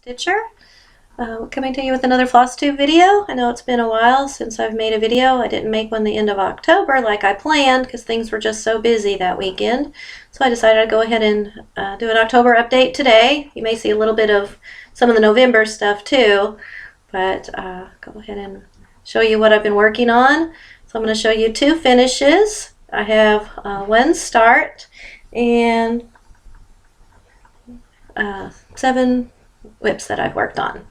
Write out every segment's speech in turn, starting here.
Stitcher, coming to you with another Flosstube video. I know it's been a while since I've made a video. I didn't make one the end of October like I planned because things were just so busy that weekend. So I decided I'd go ahead and do an October update today. You may see a little bit of some of the November stuff too, but go ahead and show you what I've been working on. So I'm going to show you two finishes. I have one start and 7 WIPS that I've worked on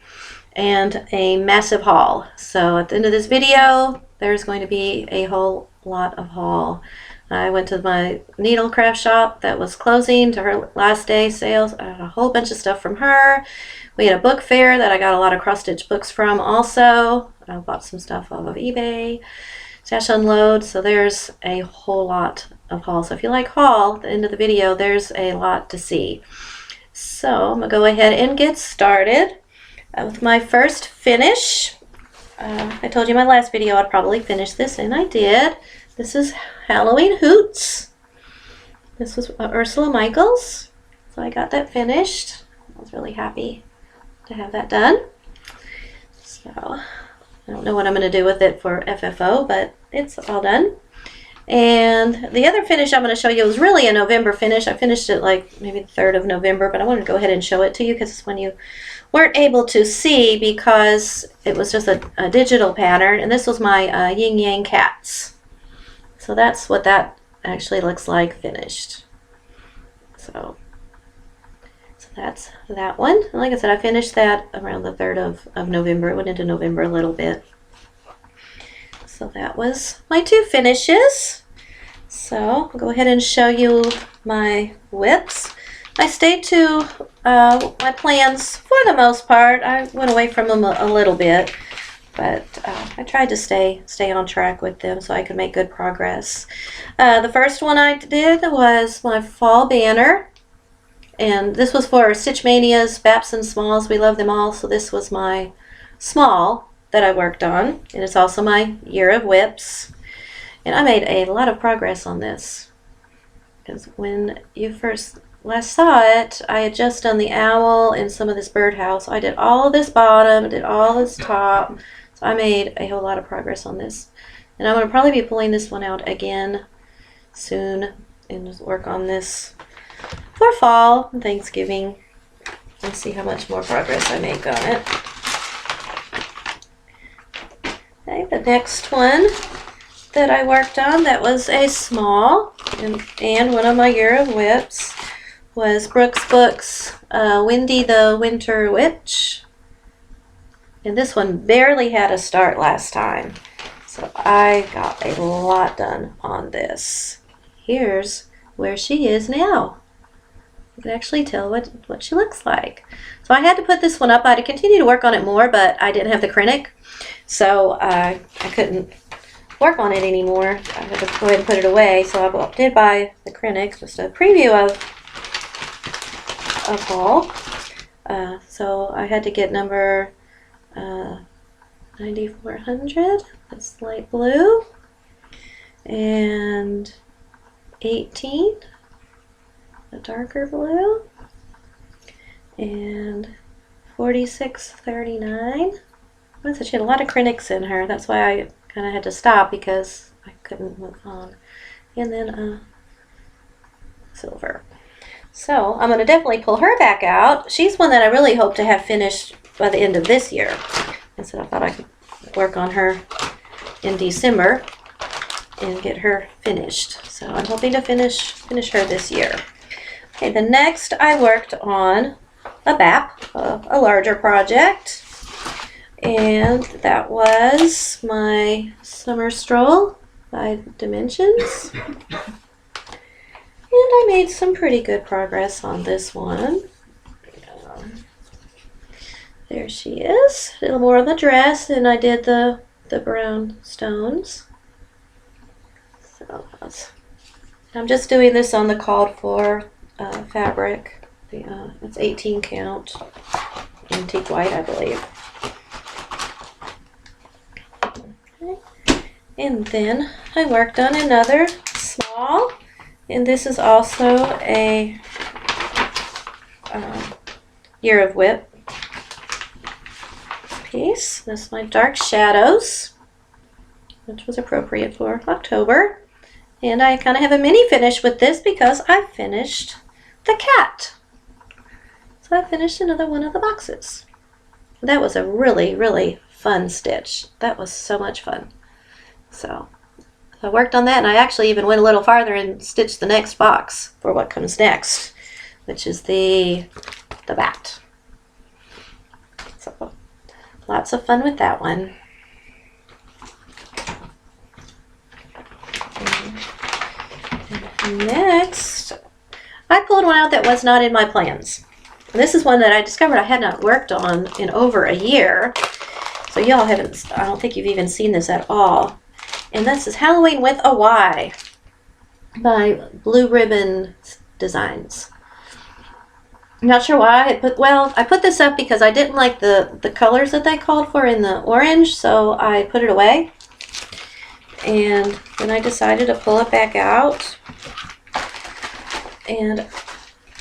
and a massive haul. So at the end of this video there's going to be a whole lot of haul. I went to my needle craft shop that was closing to her last day sales. I had a whole bunch of stuff from her. We had a book fair that I got a lot of cross stitch books from also. I bought some stuff off of eBay. Stash unload. So there's a whole lot of haul. So if you like haul, at the end of the video there's a lot to see. So I'm going to go ahead and get started with my first finish. I told you in my last video I'd probably finish this, and I did. This is Halloween Hoots. This was Ursula Michaels. So I got that finished. I was really happy to have that done. So I don't know what I'm going to do with it for FFO, but it's all done. And the other finish I'm going to show you was really a November finish. I finished it like maybe the 3rd of November, but I wanted to go ahead and show it to you because it's when you weren't able to see because it was just a digital pattern. And this was my Yin Yang Cats. So that's what that actually looks like finished. So that's that one. And like I said, I finished that around the 3rd of November. It went into November a little bit. So that was my two finishes. So I'll go ahead and show you my WIPS. I stayed to my plans for the most part. I went away from them a little bit, but I tried to stay on track with them so I could make good progress. The first one I did was my fall banner, and this was for Stitch Mania's Baps and Smalls. We love them all, so this was my small that I worked on, and it's also my year of WIPS. And I made a lot of progress on this because when you first last saw it, I had just done the owl and some of this birdhouse. I did all of this bottom, did all this top, so I made a whole lot of progress on this. And I'm going to probably be pulling this one out again soon and just work on this for fall and Thanksgiving and see how much more progress I make on it. Okay, the next one that I worked on that was a small and one of my year of WIPS was Brooks Books Wendy the Winter Witch. And this one barely had a start last time. So I got a lot done on this. Here's where she is now. You can actually tell what she looks like. So I had to put this one up. I had to continue to work on it more, but I didn't have the Krennic. So I couldn't work on it anymore. I had to go ahead and put it away. So I did buy the Krennic, just a preview of haul. So I had to get number 9400. That's light blue. And 18, the darker blue. And 4639. She had a lot of Krennics in her. That's why I kind of had to stop because I couldn't move on. And then silver. So I'm going to definitely pull her back out. She's one that I really hope to have finished by the end of this year. And so I thought I could work on her in December and get her finished. So I'm hoping to finish her this year. Okay, the next I worked on a BAP, a larger project. And that was my Summer Stroll by Dimensions. And I made some pretty good progress on this one. There she is. A little more on the dress, and I did the brown stones. So I'm just doing this on the called for fabric. It's 18 count antique white, I believe. And then I worked on another small, and this is also a year of WIP. piece. This is my dark shadows, which was appropriate for October. And I kind of have a mini finish with this because I finished the cat. So I finished another one of the boxes. That was a really, really fun stitch. That was so much fun. So I worked on that, and I actually even went a little farther and stitched the next box for what comes next, which is the bat. So lots of fun with that one. And next, I pulled one out that was not in my plans. And this is one that I discovered I had not worked on in over a year. So y'all haven't, I don't think you've even seen this at all. And this is Halloween with a Y by Blue Ribbon Designs. I'm not sure why I put this up because I didn't like the colors that they called for in the orange, so I put it away. And then I decided to pull it back out. And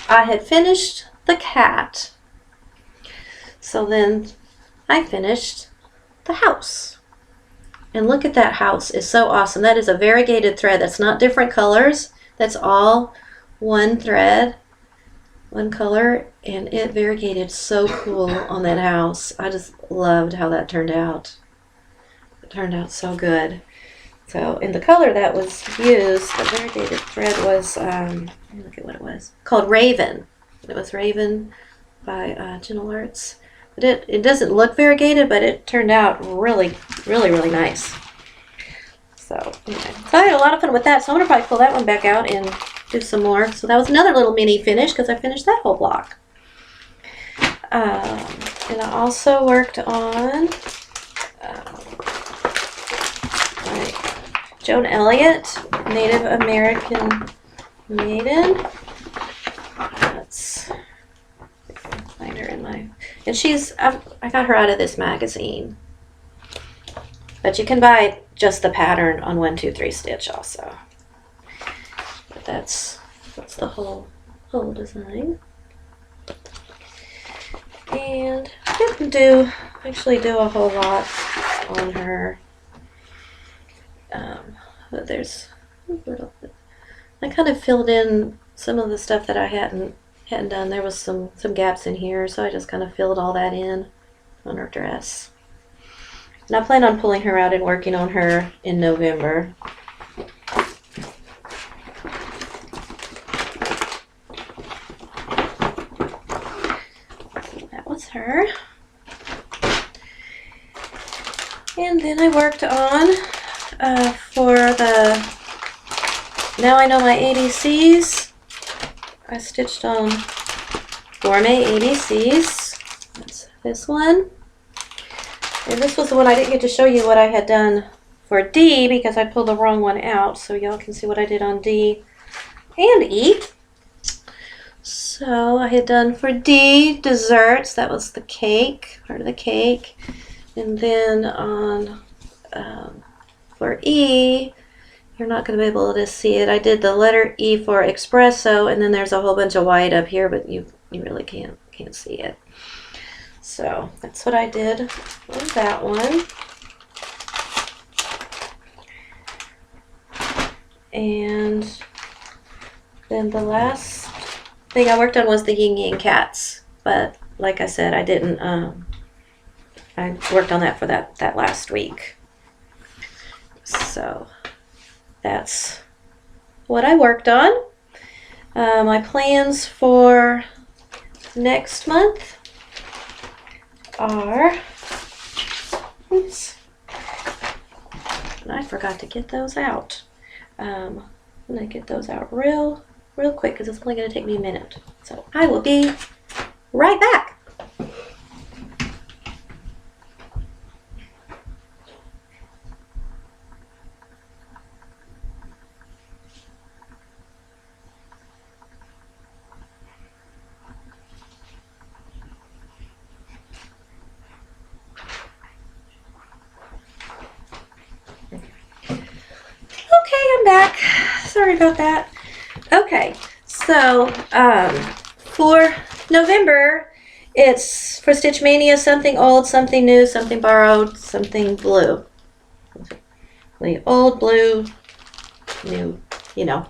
I had finished the cat. So then I finished the house. And look at that house. It's so awesome. That is a variegated thread. That's not different colors. That's all one thread, one color, and it variegated so cool on that house. I just loved how that turned out. It turned out so good. So in the color that was used, the variegated thread was, let me look at what it was, called Raven. It was Raven by Gentle Arts. But it doesn't look variegated, but it turned out really, really, really nice. So anyway, so I had a lot of fun with that. So I'm gonna probably pull that one back out and do some more. So that was another little mini finish because I finished that whole block. And I also worked on Joan Elliott, Native American Maiden. Let's find her in my, and I got her out of this magazine. But you can buy just the pattern on 1, 2, 3 stitch also. But that's the whole design. And I didn't actually do a whole lot on her. But there's a little bit. I kind of filled in some of the stuff that I hadn't done. There was some gaps in here, so I just kind of filled all that in on her dress. And I plan on pulling her out and working on her in November. That was her. And then I worked on for the Now I Know My ABCs. I stitched on Gourmet ABCs. That's this one. And this was the one I didn't get to show you what I had done for D because I pulled the wrong one out, so y'all can see what I did on D and E. So I had done for D, desserts. That was the cake, part of the cake. And then on for E, you're not going to be able to see it. I did the letter E for espresso, and then there's a whole bunch of white up here, but you really can't see it. So that's what I did on that one. And then the last thing I worked on was the Yin Yang Cats. But like I said, I didn't, I worked on that for that last week. So that's what I worked on. My plans for next month are, oops, and I forgot to get those out. I'm gonna get those out real quick because it's only gonna take me a minute. So I will be right back. Back. Sorry about that. Okay, so for November, it's for Stitch Mania, something old, something new, something borrowed, something blue. The old, blue, new, you know.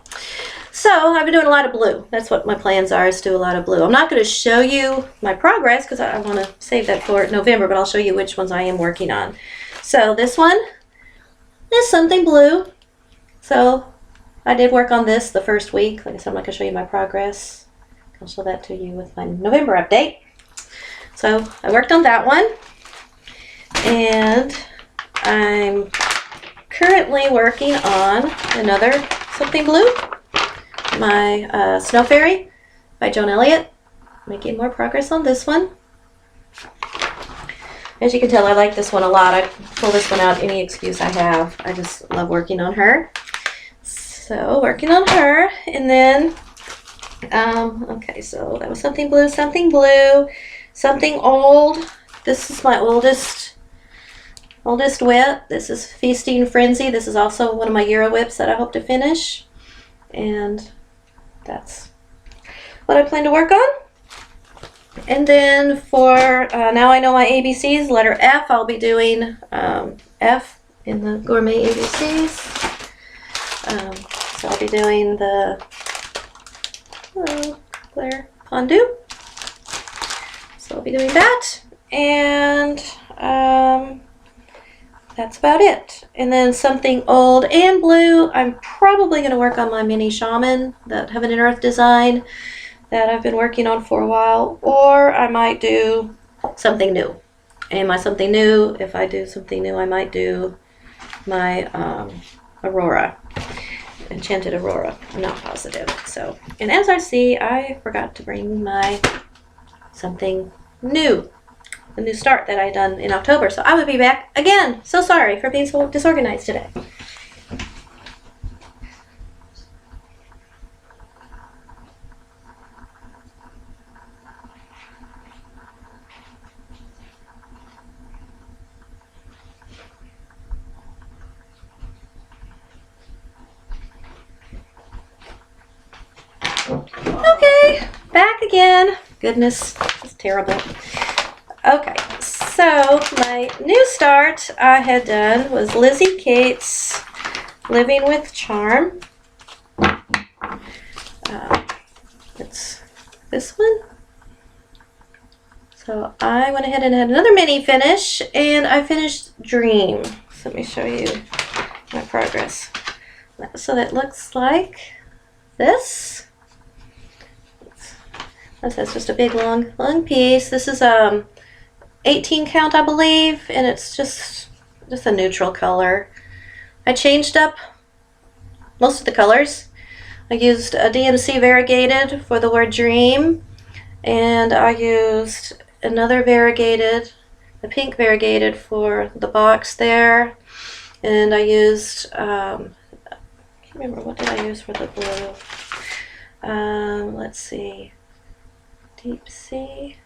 So I've been doing a lot of blue. That's what my plans are, is to do a lot of blue. I'm not going to show you my progress because I want to save that for November, but I'll show you which ones I am working on. So this one is something blue. So I did work on this the first week. Like I said, I'm not going to show you my progress. I'll show that to you with my November update. So I worked on that one. And I'm currently working on another something blue. My Snow Fairy by Joan Elliott. Making more progress on this one. As you can tell, I like this one a lot. I pull this one out any excuse I have. I just love working on her. So working on her, and then okay, so that was something blue, something old. This is my oldest WIP. This is Feasting Frenzy. This is also one of my Euro WIPs that I hope to finish, and that's what I plan to work on. And then for Now I Know My ABCs, letter F, I'll be doing F in the Gourmet ABCs. So I'll be doing the Claire Fondue. So I'll be doing that, and that's about it. And then something old and blue, I'm probably going to work on my mini shaman, that Heaven and Earth design that I've been working on for a while, or I might do something new. And my something new, if I do something new, I might do my Aurora, Enchanted Aurora. I'm not positive. So, and as I see, I forgot to bring my something new, the new start that I done in October. So I will be back again. So sorry for being so disorganized today. Okay, back again. Goodness, it's terrible. Okay, so my new start I had done was Lizzie Kate's Living with Charm. It's this one. So I went ahead and had another mini finish, and I finished Dream. So let me show you my progress. So that looks like this. That's just a big long piece. This is 18 count, I believe, and it's just a neutral color. I changed up most of the colors. I used a DMC variegated for the word dream, and I used another variegated, a pink variegated for the box there, and I used I can't remember, what did I use for the blue? Let's see. Deep Sea,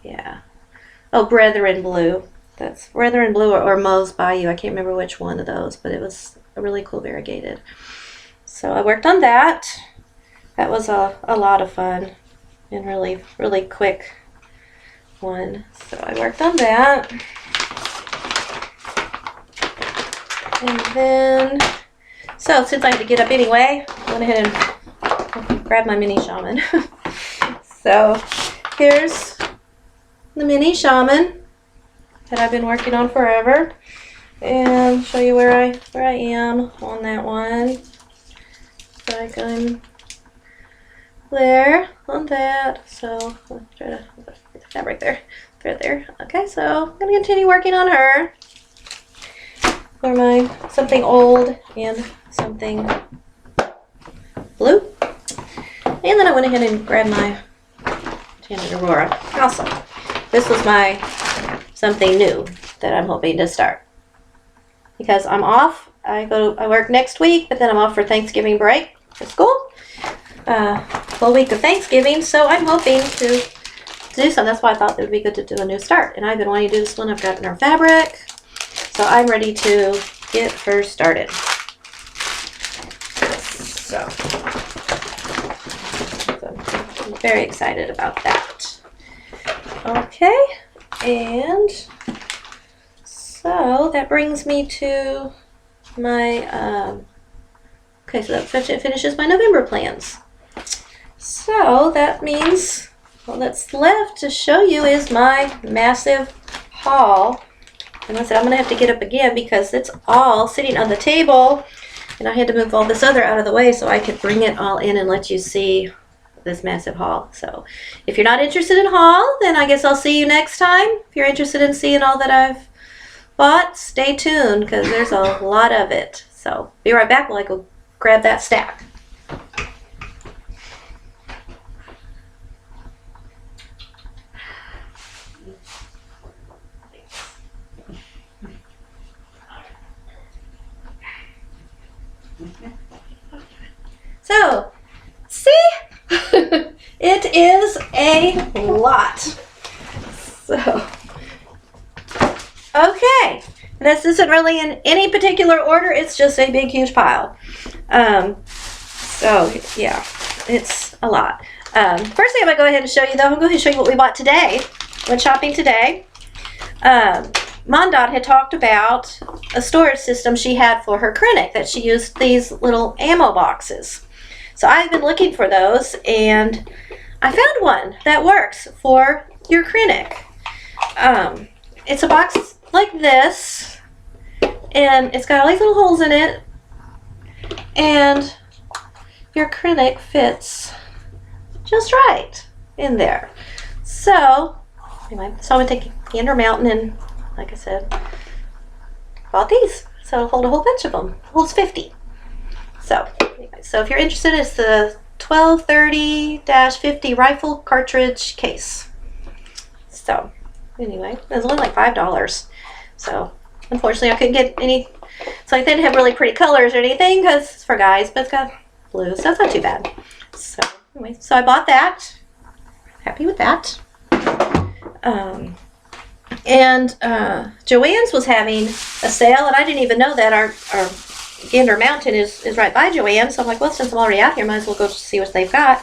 yeah. Oh, Brethren Blue. That's Brethren Blue or Moe's Bayou. I can't remember which one of those, but it was a really cool variegated. So I worked on that. That was a lot of fun and really quick one. So I worked on that. And then, so since I had to get up anyway, I went ahead and grabbed my mini shaman. So here's the mini shaman that I've been working on forever, and show you where I am on that one. Like I'm there on that. So I'll try to put the fabric there, thread there. Okay, so I'm gonna continue working on her for my something old and something blue. And then I went ahead and grabbed my Enchanted Aurora. Also, this was my something new that I'm hoping to start, because I'm off. I work next week, but then I'm off for Thanksgiving break for school. Full week of Thanksgiving, so I'm hoping to do something. That's why I thought it would be good to do a new start. And I've been wanting to do this one. I've gotten her fabric, so I'm ready to get her started. So I'm very excited about that. Okay, and so that brings me to my, okay, so that finishes my November plans. So that means all that's left to show you is my massive haul. And I said I'm going to have to get up again because it's all sitting on the table, and I had to move all this other out of the way so I could bring it all in and let you see this massive haul. So if you're not interested in haul, then I guess I'll see you next time. If you're interested in seeing all that I've bought, stay tuned because there's a lot of it. So be right back while I go grab that stack. So, see? It is a lot. So, okay. This isn't really in any particular order. It's just a big, huge pile. So, yeah, it's a lot. First thing I'm going to go ahead and show you, though, I'm going to go ahead and show you what we bought today. Went shopping today. Mondot had talked about a storage system she had for her clinic that she used these little ammo boxes. So I've been looking for those, and I found one that works for your clinic. It's a box like this, and it's got all these little holes in it, and your clinic fits just right in there. So anyway, so I'm going to take Gander Mountain and, like I said, bought these. So it'll hold a whole bunch of them. It holds 50. So anyway, so if you're interested, it's the 1230-50 rifle cartridge case. So anyway, it was only like $5. So unfortunately I couldn't get any, so I didn't have really pretty colors or anything because it's for guys, but it's got blue, so it's not too bad. So anyway, so I bought that. Happy with that. Joann's was having a sale, and I didn't even know that our Gander Mountain is right by Joann's, so I'm like, well, since I'm already out here, might as well go see what they've got.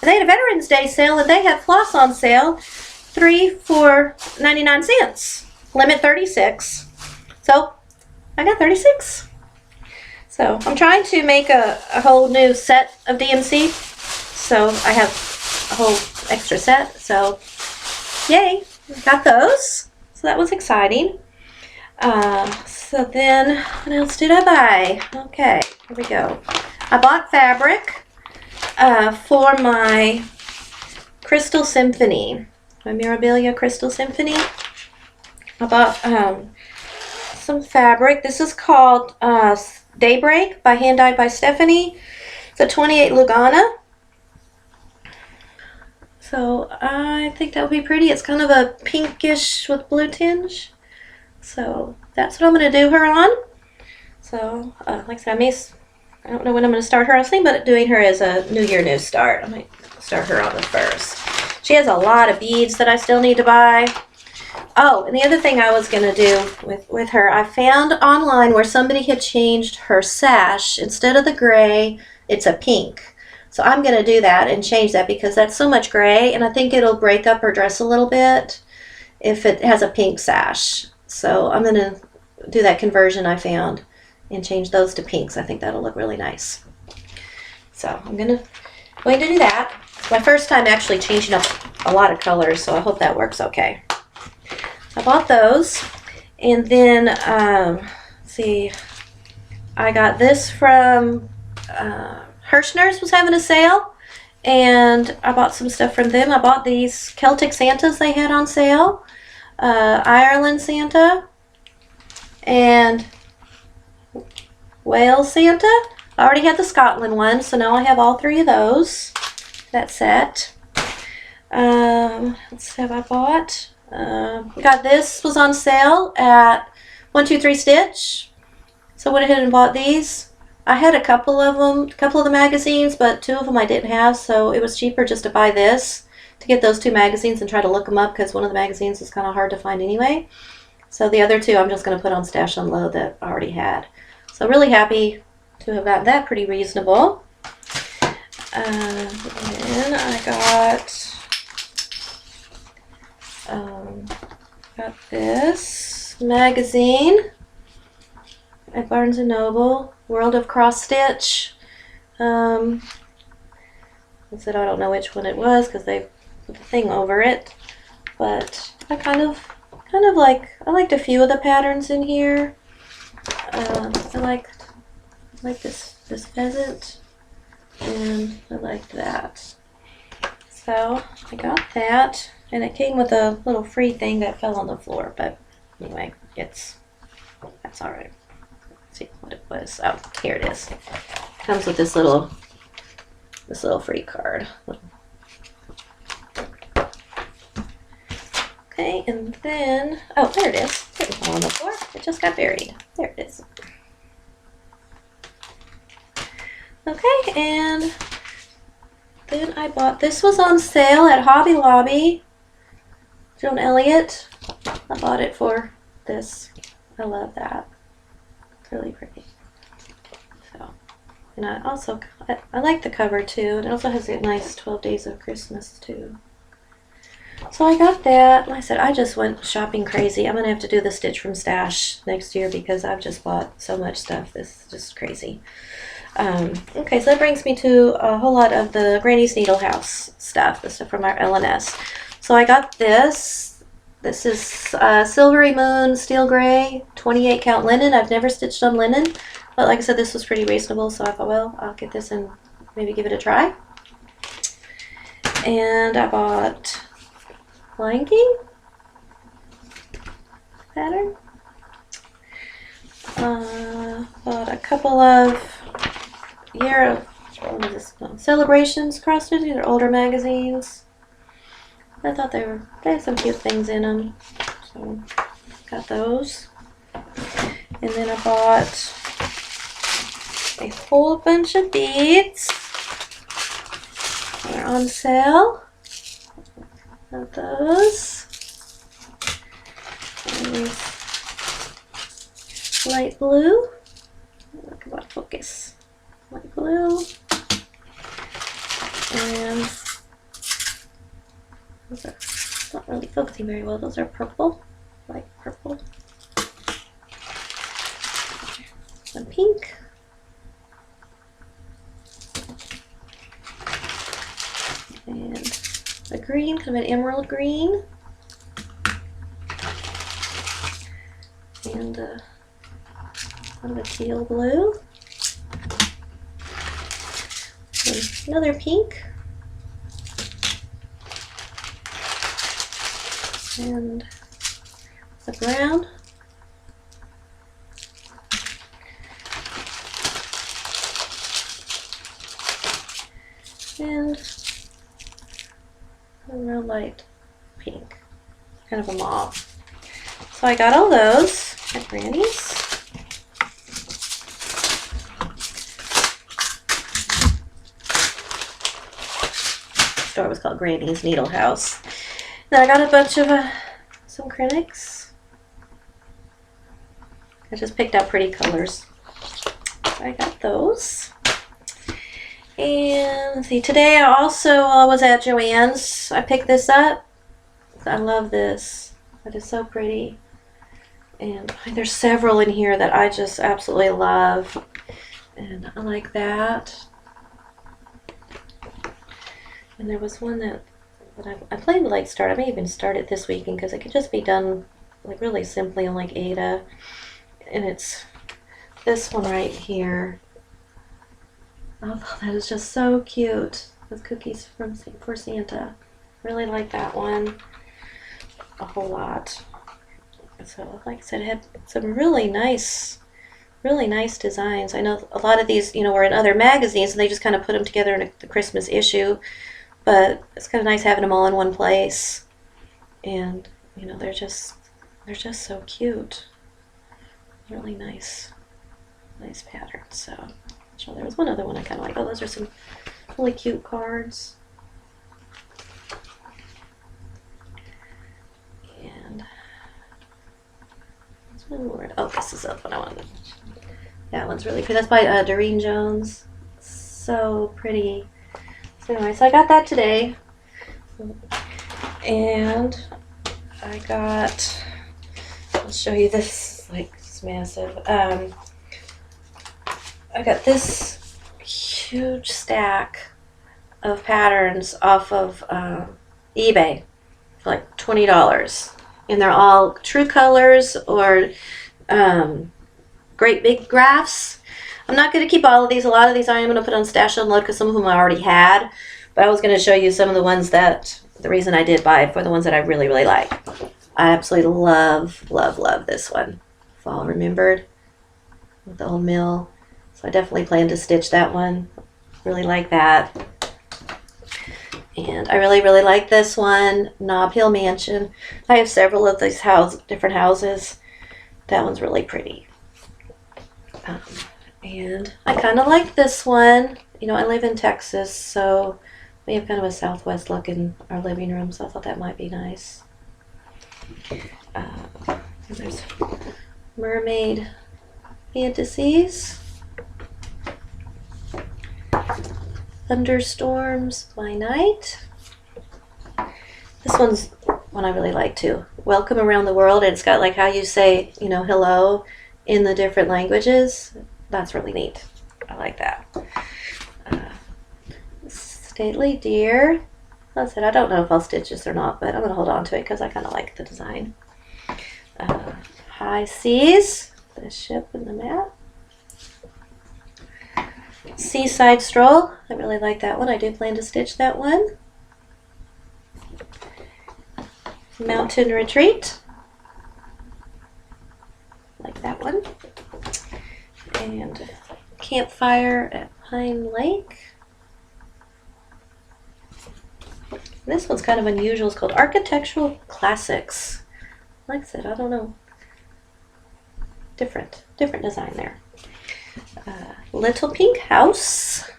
And they had a Veterans Day sale, and they had floss on sale, 3 for 99 cents. Limit 36. So I got 36. So I'm trying to make a whole new set of DMC, so I have a whole extra set. So yay, got those. So that was exciting. So then, what else did I buy? Okay, here we go. I bought fabric for my Crystal Symphony, my Mirabilia Crystal Symphony. I bought some fabric. This is called Daybreak by Hand Dyed by Stephanie. It's a 28 Lugana. So I think that would be pretty. It's kind of a pinkish with blue tinge. So that's what I'm going to do her on. So like I said, I don't know when I'm going to start her. I was thinking about doing her as a New Year New Start. I might start her on the 1st. She has a lot of beads that I still need to buy. Oh, and the other thing I was going to do with her, I found online where somebody had changed her sash. Instead of the gray, it's a pink. So I'm going to do that and change that because that's so much gray, and I think it'll break up her dress a little bit if it has a pink sash. So I'm going to do that conversion I found and change those to pinks. I think that'll look really nice. So I'm going to do that. It's my first time actually changing up a lot of colors, so I hope that works okay. I bought those, and then let's see, I got this from Hirschner's was having a sale, and I bought some stuff from them. I bought these Celtic Santas they had on sale, Ireland Santa, and Wales Santa. I already had the Scotland one, so now I have all 3 of those. That set. Let's see what I bought. Got this was on sale at 123 Stitch, so I went ahead and bought these. I had a couple of the magazines, but 2 of them I didn't have, so it was cheaper just to buy this, to get those 2 magazines and try to look them up, because one of the magazines is kind of hard to find anyway. So the other 2 I'm just going to put on Stash Unload that I already had. So really happy to have gotten that pretty reasonable. And I got got this magazine at Barnes & Noble, World of Cross Stitch. I said I don't know which one it was because they put the thing over it, but I I liked a few of the patterns in here. I like this pheasant, and I liked that. So I got that, and it came with a little free thing that fell on the floor, but anyway, that's all right. Let's see what it was. Oh, here it is. It comes with this little free card. Okay, and then, oh, there it is. It didn't fall on the floor. It just got buried. There it is. Okay, and then I bought, this was on sale at Hobby Lobby. Joan Elliott. I bought it for this. I love that. It's really pretty. So, and I like the cover too. It also has a nice 12 Days of Christmas too. So I got that. Like I said, I just went shopping crazy. I'm going to have to do the Stitch from Stash next year because I've just bought so much stuff. This is just crazy. Okay, so that brings me to a whole lot of the Granny's Needle House stuff, the stuff from our LNS. So I got this. This is Silvery Moon Steel Gray 28 count linen. I've never stitched on linen, but like I said, this was pretty reasonable, so I thought, well, I'll get this and maybe give it a try. And I bought Blanking pattern. Bought a couple of Celebrations cross stitch. These are older magazines. I thought they had some cute things in them, so got those. And then I bought a whole bunch of beads. They're on sale. Got those. And these light blue. Come on, focus. Light blue. And those are not really focusing very well. Those are purple. Light purple. Some pink. And a green, kind of an emerald green. And kind of a teal blue. And another pink. And a brown. And a real light pink, kind of a mauve. So I got all those at Granny's. The store was called Granny's Needle House. Then I got a bunch of some Crinics. I just picked out pretty colors. So I got those. And let's see, today I also was at Joann's. I picked this up. I love this. It is so pretty. And there's several in here that I just absolutely love. And I like that. And there was one that I plan to like start. I may even start it this weekend because it could just be done like really simply on like Ada. And it's this one right here. Oh, that is just so cute. With cookies for Santa. Really like that one a whole lot. So, like I said, it had some really nice designs. I know a lot of these, were in other magazines, and they just kind of put them together in the Christmas issue. But it's kind of nice having them all in one place. And, they're just so cute. Really nice patterns. So there was one other one I kind of like. Oh, those are some really cute cards. And there's one more. Oh, this is the one I wanted. That one's really pretty. That's by Doreen Jones. So pretty. So anyway, so I got that today. And I got, I'll show you this, like, it's massive. I got this huge stack of patterns off of eBay for like $20. And they're all true colors or great big graphs. I'm not going to keep all of these. A lot of these I am going to put on Stash Unload because some of them I already had. But I was going to show you some of the ones that, the reason I did buy for the ones that I really, really like. I absolutely love, love, love this one. Fall Remembered with the old mill. So I definitely plan to stitch that one. Really like that. And I really, really like this one, Knob Hill Mansion. I have several of these different houses. That one's really pretty. And I kind of like this one. You know, I live in Texas, so we have kind of a southwest look in our living room, so I thought that might be nice. There's Mermaid Fantasies. Thunderstorms by Night. This one's one I really like too. Welcome Around the World, and it's got like how you say, you know, hello in the different languages. That's really neat. I like that. Stately Deer. Like I said, I don't know if I'll stitch this or not, but I'm going to hold on to it because I kind of like the design. High Seas. The ship and the map. Seaside Stroll. I really like that one. I do plan to stitch that one. Mountain Retreat. Like that one. And Campfire at Pine Lake. This one's kind of unusual. It's called Architectural Classics. Like I said, I don't know. Different design there. Little Pink House.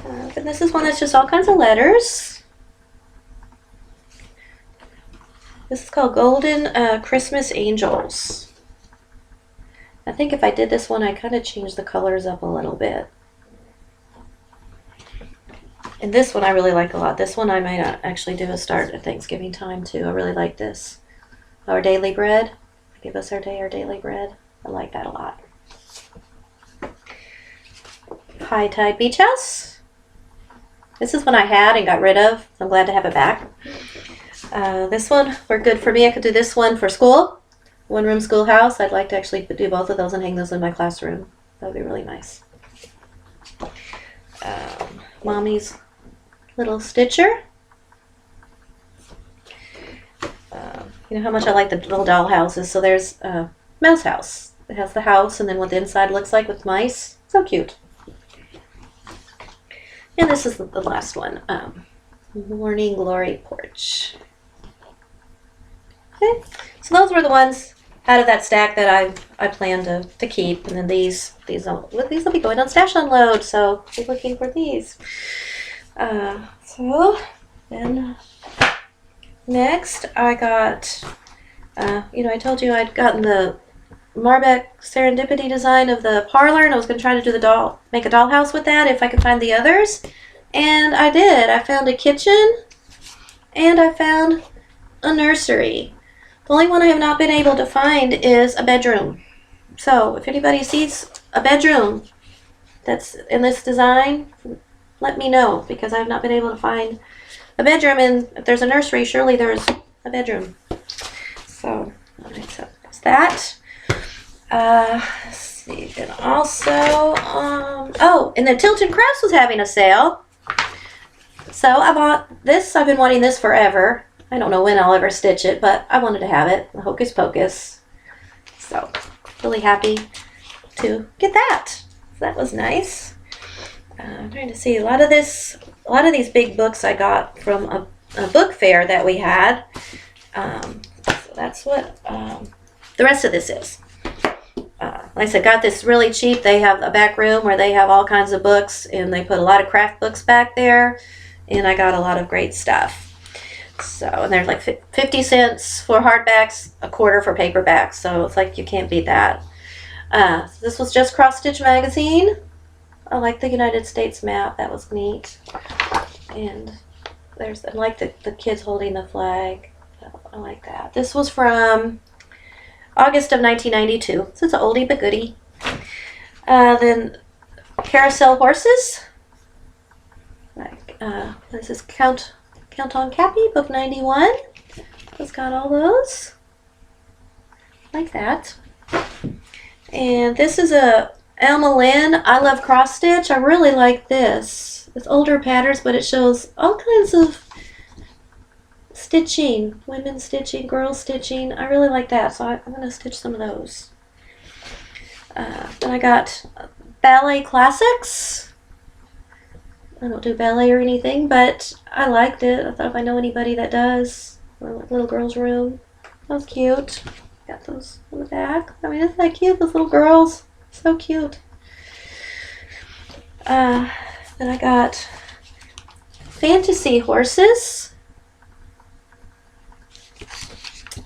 And this is one that's just all kinds of letters. This is called Golden Christmas Angels. I think if I did this one, I kind of changed the colors up a little bit. And this one I really like a lot. This one I might actually do a start at Thanksgiving time too. I really like this. Our Daily Bread. Give us our daily bread. I like that a lot. High Tide Beach House. This is one I had and got rid of. So I'm glad to have it back. This one worked good for me. I could do this one for school. One room schoolhouse. I'd like to actually do both of those and hang those in my classroom. That would be really nice. Mommy's Little Stitcher. You know how much I like the little doll houses. So there's a mouse house. It has the house and then what the inside looks like with mice. So cute. And this is the last one. Morning Glory Porch. Okay, so those were the ones out of that stack that I plan to keep. And then these will be going on Stash Unload. So be looking for these. So then. Next, I got, you know, I told you I'd gotten the Marbeck Serendipity design of the parlor, and I was going to try to do make a dollhouse with that if I could find the others. And I did. I found a kitchen, and I found a nursery. The only one I have not been able to find is a bedroom. So if anybody sees a bedroom that's in this design, let me know, because I have not been able to find a bedroom, and if there's a nursery, surely there's a bedroom. So, alright, so that's that. Let's see, and also, oh, and then Tilton Crafts was having a sale. So I bought this. I've been wanting this forever. I don't know when I'll ever stitch it, but I wanted to have it. The Hocus Pocus. So, really happy to get that. So that was nice. I'm trying to see a lot of these big books I got from a book fair that we had. So that's what the rest of this is. Like I said, got this really cheap. They have a back room where they have all kinds of books, and they put a lot of craft books back there, and I got a lot of great stuff. So, and there's like 50 cents for hardbacks, a quarter for paperbacks, so it's like you can't beat that. So this was just Cross Stitch Magazine. I like the United States map. That was neat. And there's, I like the kids holding the flag. I like that. This was from August of 1992. So it's an oldie but goodie. Then carousel horses. This is Count on Cappy, book 91. It's got all those. Like that. And this is a Alma Lynn. I love cross stitch. I really like this. It's older patterns, but it shows all kinds of stitching. Women stitching, girls stitching. I really like that, so I'm going to stitch some of those. Then I got Ballet Classics. I don't do ballet or anything, but I liked it. I thought if I know anybody that does, or like Little Girl's Room. That was cute. Got those on the back. I mean, isn't that cute? Those little girls. So cute. Then I got Fantasy Horses.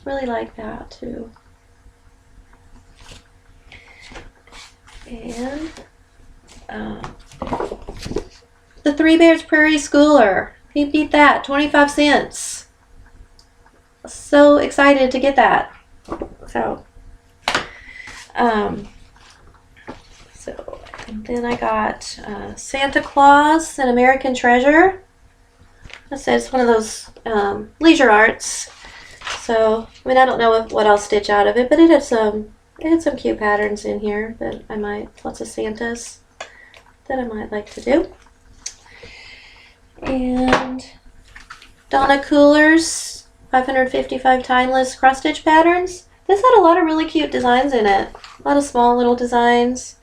Really like that too. And the Three Bears Prairie Schooler. You beat that. 25 cents. So excited to get that. So, and then I got Santa Claus and American Treasure. I said it's one of those leisure arts. So, I mean, I don't know what I'll stitch out of it, but it had some cute patterns in here that I might, lots of Santas that I might like to do. And Donna Cooler's 555 Timeless Cross Stitch Patterns. This had a lot of really cute designs in it. A lot of small little designs.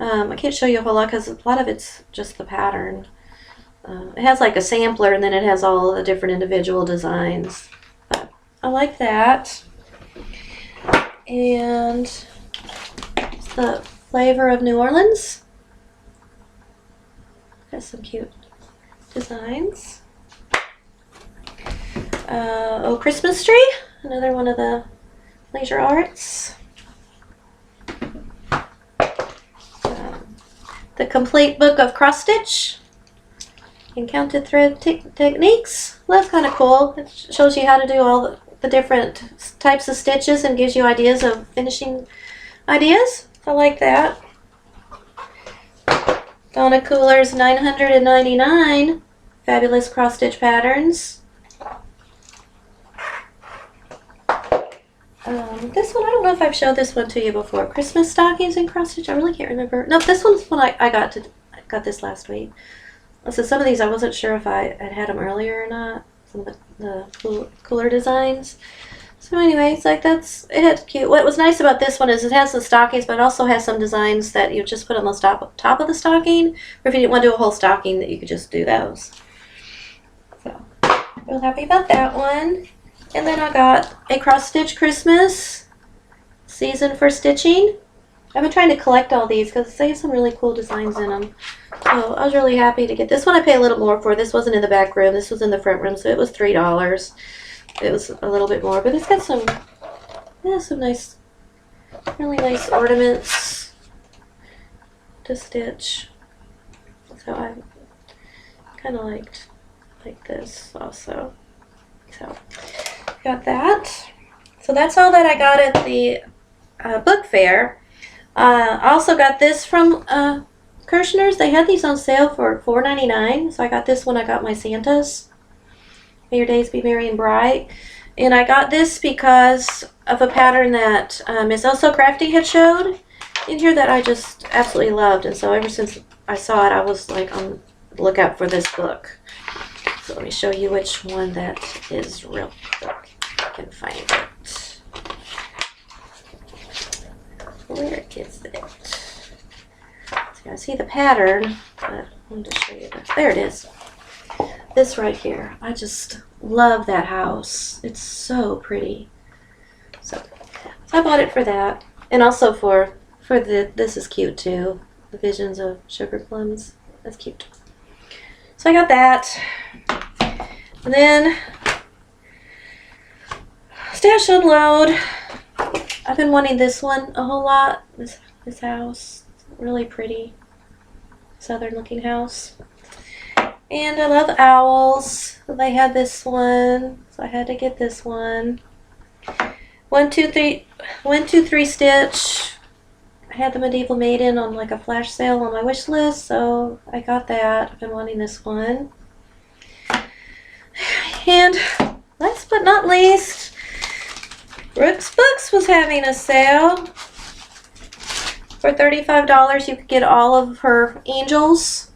I can't show you a whole lot because a lot of it's just the pattern. It has like a sampler and then it has all the different individual designs. But I like that. And it's the Flavor of New Orleans. Has some cute designs. Oh, Christmas Tree. Another one of the leisure arts. The Complete Book of Cross Stitch and Counted Thread Techniques. Well, that's kind of cool. It shows you how to do all the different types of stitches and gives you ideas of finishing ideas. I like that. Donna Cooler's 999 Fabulous Cross Stitch Patterns. This one, I don't know if I've showed this one to you before. Christmas stockings and cross stitch. I really can't remember. No, this one's one I got this last week. So some of these I wasn't sure if I had them earlier or not. Some of the cooler designs. So anyway, it's like it's cute. What was nice about this one is it has the stockings, but it also has some designs that you just put on the top of the stocking, or if you didn't want to do a whole stocking, that you could just do those. So I was happy about that one. And then I got a Cross Stitch Christmas Season for Stitching. I've been trying to collect all these because they have some really cool designs in them. So I was really happy to get this one. I paid a little more for. This wasn't in the back room. This was in the front room, so it was $3. It was a little bit more, but it's got some nice, really nice ornaments to stitch. So I kind of liked this also. So got that. So that's all that I got at the book fair. I also got this from Kirshner's. They had these on sale for $4.99. So I got this when I got my Santas. May your days be merry and bright. And I got this because of a pattern that Miss Also Crafty had showed in here that I just absolutely loved. And so ever since I saw it, I was like on the lookout for this book. So let me show you which one that is real quick. If I can find it. Where is it? So I see the pattern, but I wanted to show you this. There it is. This right here. I just love that house. It's so pretty. So I bought it for that. And also for this is cute too. The Visions of Sugar Plums. That's cute. So I got that. And then Stash Unload. I've been wanting this one a whole lot. This house. Really pretty. Southern looking house. And I love owls. They had this one, so I had to get this one. 123 stitch. I had the Medieval Maiden on like a flash sale on my wish list, so I got that. I've been wanting this one. And last but not least, Brooks Books was having a sale. For $35, you could get all of her angels.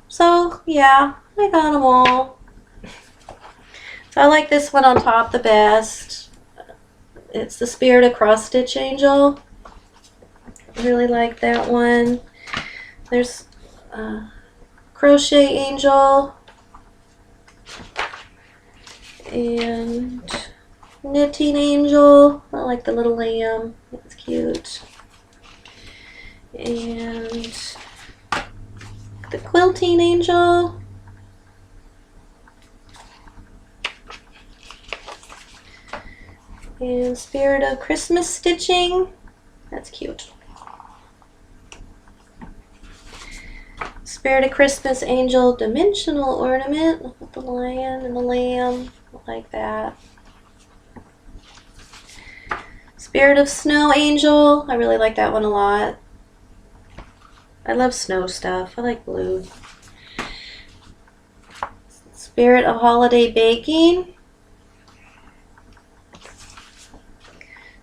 So, yeah, I got them all. So I like this one on top the best. It's the Spirit of Cross Stitch Angel. I really like that one. There's Crochet Angel. And Knitting Angel. I like the little lamb. It's cute. And the Quilting Angel. And Spirit of Christmas Stitching. That's cute. Spirit of Christmas Angel Dimensional Ornament with the lion and the lamb. I like that. Spirit of Snow Angel. I really like that one a lot. I love snow stuff. I like blue. Spirit of Holiday Baking.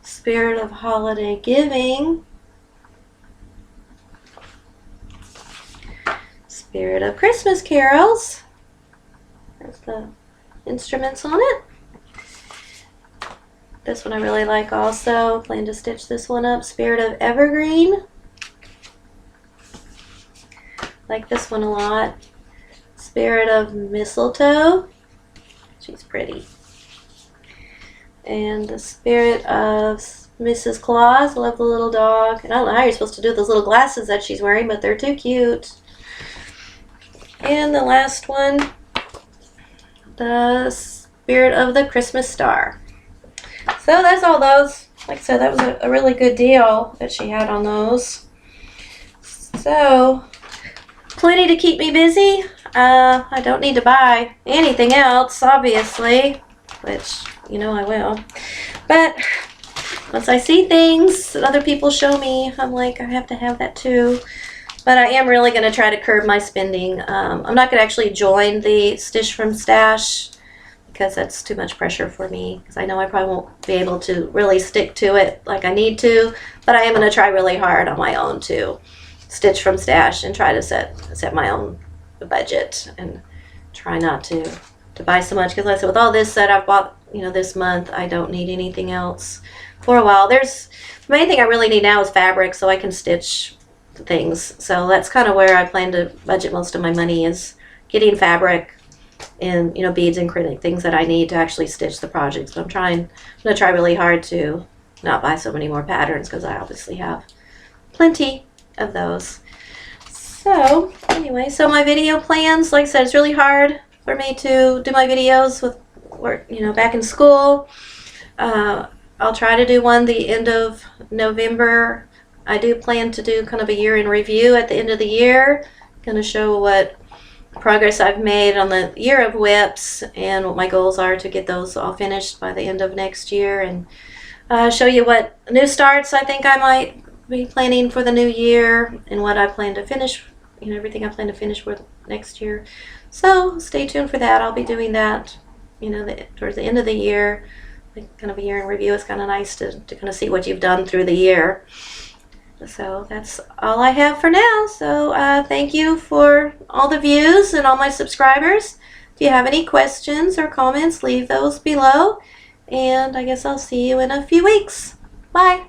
Spirit of Holiday Giving. Spirit of Christmas Carols. There's the instruments on it. This one I really like also. Plan to stitch this one up. Spirit of Evergreen. Like this one a lot. Spirit of Mistletoe. She's pretty. And the Spirit of Mrs. Claus. I love the little dog. And I don't know how you're supposed to do those little glasses that she's wearing, but they're too cute. And the last one, the Spirit of the Christmas Star. So that's all those. Like I said, that was a really good deal that she had on those. So, plenty to keep me busy. I don't need to buy anything else, obviously, which, you know, I will. But once I see things that other people show me, I'm like, I have to have that too. But I am really going to try to curb my spending. I'm not going to actually join the Stitch from Stash because that's too much pressure for me. Because I know I probably won't be able to really stick to it like I need to. But I am going to try really hard on my own to Stitch from Stash and try to set my own budget and try not to buy so much. Because like I said, with all this that I've bought, you know, this month, I don't need anything else for a while. The main thing I really need now is fabric so I can stitch things. So that's kind of where I plan to budget most of my money, is getting fabric and, you know, beads and knitting, things that I need to actually stitch the projects. But I'm going to try really hard to not buy so many more patterns because I obviously have plenty of those. So anyway, so my video plans, like I said, it's really hard for me to do my videos with work, you know, back in school. I'll try to do one the end of November. I do plan to do kind of a year in review at the end of the year. Going to show what progress I've made on the year of WIPS and what my goals are to get those all finished by the end of next year, and show you what new starts I think I might be planning for the new year and what I plan to finish, you know, everything I plan to finish with next year. So stay tuned for that. I'll be doing that, you know, towards the end of the year, like kind of a year in review. It's kind of nice to kind of see what you've done through the year. So that's all I have for now. So thank you for all the views and all my subscribers. If you have any questions or comments, leave those below. And I guess I'll see you in a few weeks. Bye.